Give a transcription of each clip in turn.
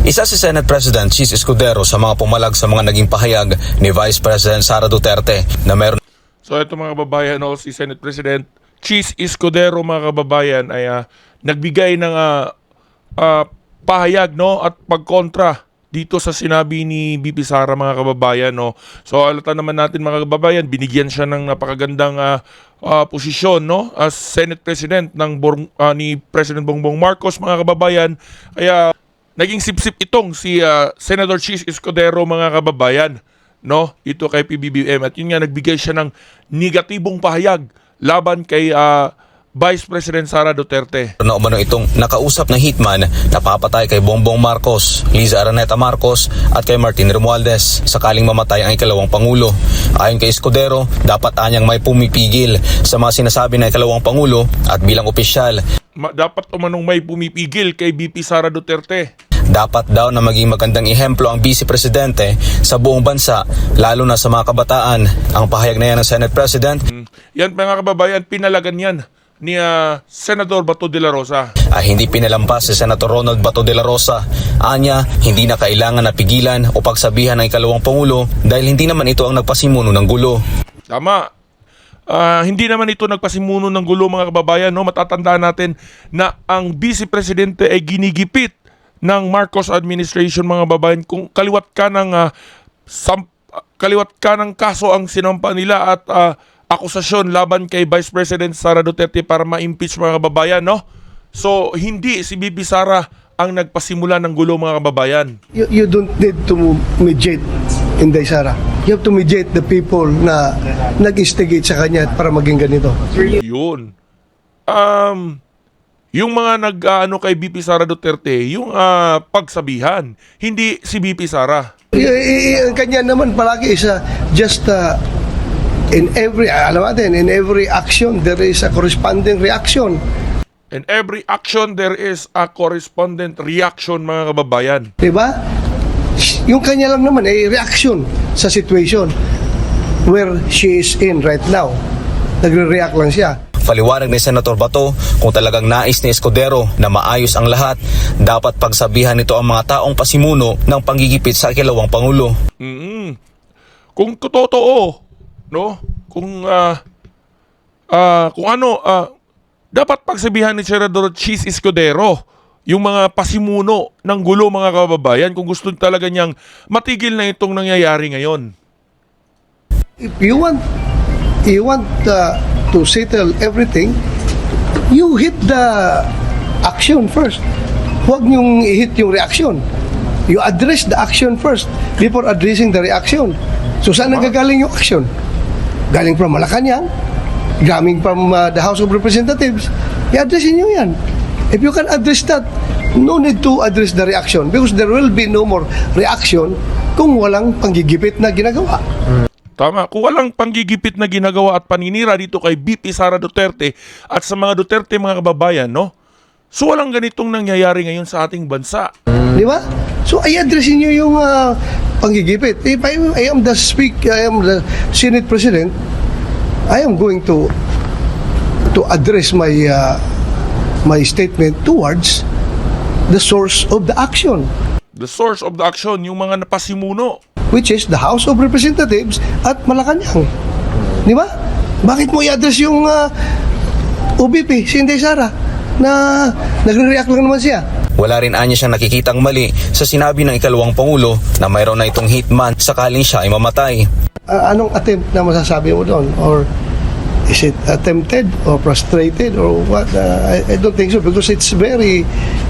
Isa si Senate President Chis Escudero sa mga pumalag sa mga naging pahayag ni Vice President Sara Duterte na meron. So ito mga kababayan, si Senate President Chis Escudero mga kababayan ay nagbigay ng pahayag at pagkontra dito sa sinabi ni BP Sara mga kababayan. So alata naman natin mga kababayan, binigyan siya ng napakagandang posisyon as Senate President ni President Bongbong Marcos mga kababayan. Kaya naging sipsip itong si Senator Chis Escudero mga kababayan dito kay PBBM, at yun nga nagbigay siya ng negatibong pahayag laban kay Vice President Sara Duterte. Na umano itong nakausap na hitman na papatay kay Bongbong Marcos, Liza Araneta Marcos at kay Martin Romualdez sakaling mamatay ang ikalawang Pangulo. Ayon kay Escudero, dapat anyang may pumipigil sa mga sinasabi ng ikalawang Pangulo at bilang opisyal. Dapat umanong may pumipigil kay BP Sara Duterte. Dapat daw na maging magandang ehemplo ang Vice Presidente sa buong bansa, lalo na sa mga kabataan. Ang pahayag na yan ng Senate President. Yan mga kababayan, pinalagan yan ni Senador Bato de la Rosa. Hindi pinalampas si Senator Ronald Bato de la Rosa. Anya, hindi na kailangan na pigilan o pagsabihan ng ikalawang Pangulo dahil hindi naman ito ang nagpasimuno ng gulo. Tama. Hindi naman ito nagpasimuno ng gulo mga kababayan. Matatandaan natin na ang Vice Presidente ay ginigipit ng Marcos administration mga kababayan. Kung kaliwat ka ng kaso ang sinampa nila at akusasyon laban kay Vice President Sara Duterte para ma-impeach mga kababayan. So hindi si BP Sara ang nagpasimula ng gulo mga kababayan. You don't need to mediate, Inday Sara. You have to mediate the people na nag-instigate sa kanya para maging ganito. Yun. Yung mga kay BP Sara Duterte, yung pagsabihan, hindi si BP Sara. Ang kanya naman palagi is just in every action there is a corresponding reaction. In every action, there is a correspondent reaction mga kababayan. Diba? Yung kanya lang naman ay reaction sa situation where she is in right now. Nagre-react lang siya. Paliwanag ni Senator Bato, kung talagang nais ni Escudero na maayos ang lahat, dapat pagsabihan nito ang mga taong pasimuno ng panggigipit sa ikalawang Pangulo. Kung totoo, dapat pagsabihan ni Senador Chis Escudero yung mga pasimuno ng gulo mga kababayan kung gusto talaga niyang matigil na itong nangyayari ngayon. If you want to settle everything, you hit the action first. Huwag niyong i-hit yung reaction. You address the action first before addressing the reaction. So saan nagagaling yung action? Galing from Malacanang, galing from the House of Representatives. I-addressin niyo yan. If you can address that, no need to address the reaction because there will be no more reaction kung walang panggigipit na ginagawa. Tama. Kung walang panggigipit na ginagawa at paninira dito kay BP Sara Duterte at sa mga Duterte mga kababayan, so walang ganitong nangyayari ngayon sa ating bansa. Di ba? So i-addressin niyo yung panggigipit. If I am the Senate President, I am going to address my statement towards the source of the action. The source of the action, yung mga napasimuno. Which is the House of Representatives at Malacanang. Di ba? Bakit mo i-address yung OBP, si Inday Sara, na nagre-react lang naman siya? Wala rin anya siyang nakikitang mali sa sinabi ng ikalawang Pangulo na mayroon na itong hitman sakaling siya ay mamatay. Anong attempt na masasabi mo doon? Or is it attempted or frustrated or what? I don't think so because it's very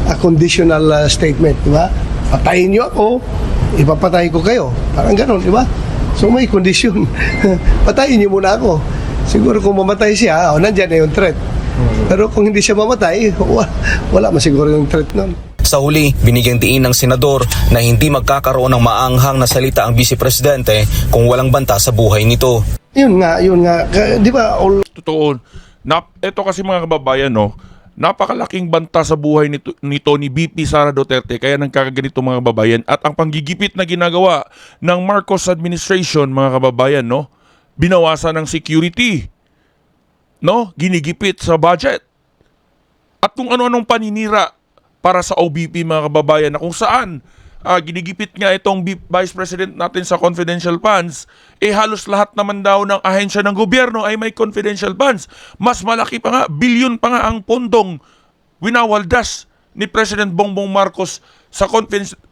a conditional statement, di ba? Patayin niyo ako, ipapatay ko kayo. Parang gano'n, di ba? So may condition. Patayin niyo muna ako. Siguro kung mamatay siya, nandyan na yung threat. Pero kung hindi siya mamatay, wala masiguro yung threat nun. Sa huli, binigyang diin ng senador na hindi magkakaroon ng maanghang na salita ang Vice Presidente kung walang banta sa buhay nito. Yun nga. Di ba? Totoo. Ito kasi mga kababayan, napakalaking banta sa buhay nito ni BP Sara Duterte kaya nagkakaganito mga kababayan. At ang panggigipit na ginagawa ng Marcos administration mga kababayan, binawasan ng security, ginigipit sa budget. At kung ano-anong paninira para sa OBP mga kababayan na kung saan ginigipit nga itong Vice President natin sa confidential funds, halos lahat naman daw ng ahensya ng gobyerno ay may confidential funds. Mas malaki pa nga, bilyon pa nga ang pondong winawaldas ni President Bongbong Marcos sa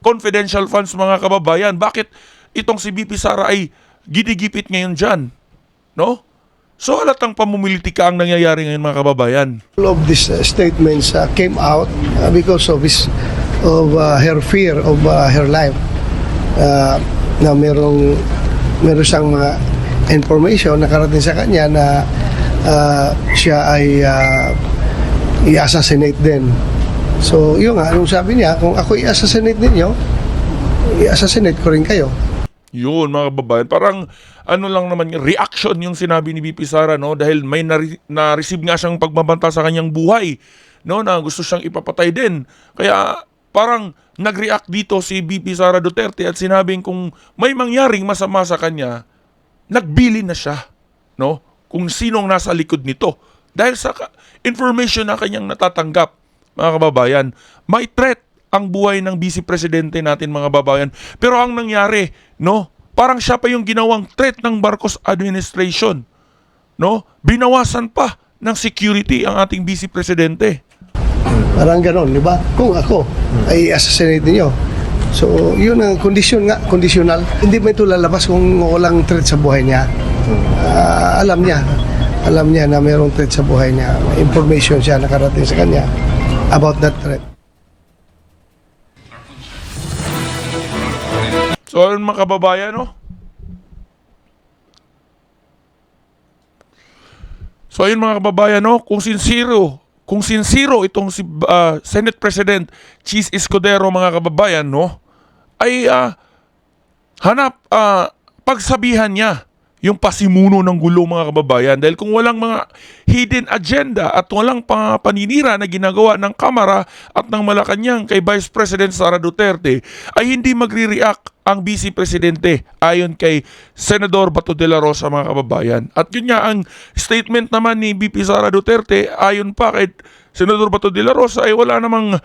confidential funds, mga kababayan. Bakit itong si BP Sara ay ginigipit ngayon dyan? No? So halatang pamumilitika ang nangyayari ngayon, mga kababayan. All of these statements came out because of her fear of her life. Na meron siyang mga information na karating sa kanya na siya ay i-assassinate din. So yun nga, anong sabi niya, kung ako i-assassinate ninyo, i-assassinate ko rin kayo. Yun, mga kababayan, parang ano lang naman yung reaction yung sinabi ni BP Sara, no, dahil may na-receive nga siyang pagbabanta sa kanyang buhay, no, na gusto siyang ipapatay din. Kaya parang nag-react dito si BP Sara Duterte at sinabing kung may mangyaring masama sa kanya, nagbili na siya, no, kung sinong nasa likod nito. Dahil sa information na kanyang natatanggap, mga kababayan, may threat ang buhay ng Vice Presidente natin, mga kababayan. Pero ang nangyari, no, parang siya pa yung ginawang threat ng Marcos administration, no? Binawasan pa ng security ang ating Vice Presidente. Parang ganon, di ba? Kung ako ay assassinate niyo. So, yun ang kondisyon nga, conditional. Hindi mo ito lalabas kung walang threat sa buhay niya. Alam niya na mayroong threat sa buhay niya. May information siya nakarating sa kanya about that threat. So, ayun, mga kababayan, no? So, ayun, mga kababayan, no? Kung sincero itong si Senate President Chis Escudero, mga kababayan, no, ay pagsabihan niya yung pasimuno ng gulo, mga kababayan. Dahil kung walang mga hidden agenda at walang paninira na ginagawa ng Kamara at ng Malacanang kay Vice President Sara Duterte, ay hindi magre-react ang Vice Presidente ayon kay Senador Bato de la Rosa, mga kababayan. At yun nga, ang statement naman ni VP Sara Duterte, ayon pa kay Senador Bato de la Rosa, ay wala namang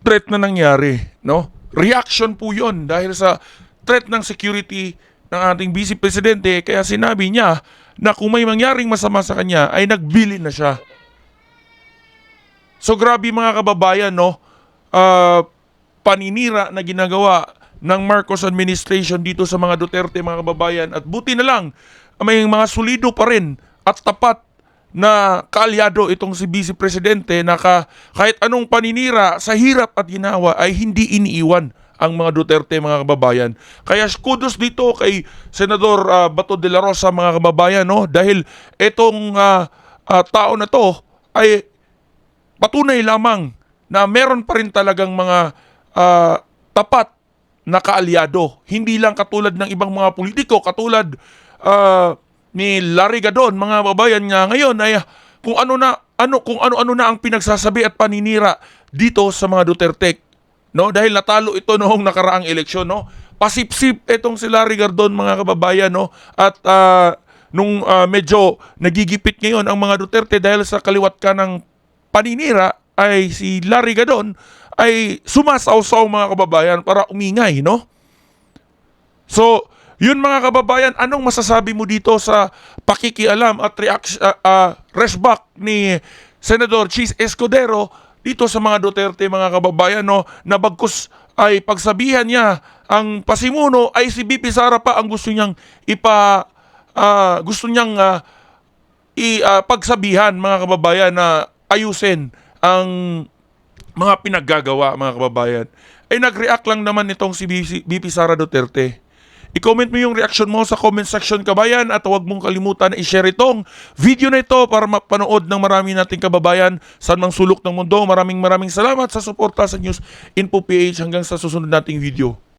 threat na nangyari, no? Reaction po yun dahil sa threat ng security ng ating Vice Presidente, kaya sinabi niya na kung may mangyaring masama sa kanya ay nagbili na siya. So grabe, mga kababayan, no, paninira na ginagawa ng Marcos administration dito sa mga Duterte, mga kababayan, at buti na lang may mga solido pa rin at tapat na kaalyado itong si Vice Presidente na kahit anong paninira sa hirap at ginawa ay hindi iniiwan ang mga Duterte, mga kababayan. Kaya kudos dito kay Senador Bato de la Rosa, mga kababayan, no, dahil itong tao na to ay patunay lamang na meron pa rin talagang mga tapat na kaalyado. Hindi lang katulad ng ibang mga politiko, katulad ni Larry Gadon, mga kababayan, nga ngayon ay kung ano na ang pinagsasabi at paninira dito sa mga Duterte, no, dahil natalo ito noong nakaraang eleksyon, no. Pasipsip itong si Larry Gadon, mga kababayan, no, at nung medyo nagigipit ngayon ang mga Duterte dahil sa kaliwat ka ng paninira, ay si Larry Gadon ay sumasaw-saw, mga kababayan, para umingay, no. So yun, mga kababayan, anong masasabi mo dito sa pakikialam at resback ni Senador Chis Escudero dito sa mga Duterte, mga kababayan, no, na bagkus ay pagsabihan niya ang pasimuno ay si BP Sara pa ang gusto niyang pagsabihan, mga kababayan, na ayusin ang mga pinaggagawa, mga kababayan. Ay nag-react lang naman itong si BP Sara Duterte. I-comment mo yung reaction mo sa comment section, kabayan, at huwag mong kalimutan na i-share itong video na ito para mapanood ng marami nating kababayan saan mang sulok ng mundo. Maraming salamat sa suporta sa News Info PH. Hanggang sa susunod nating video.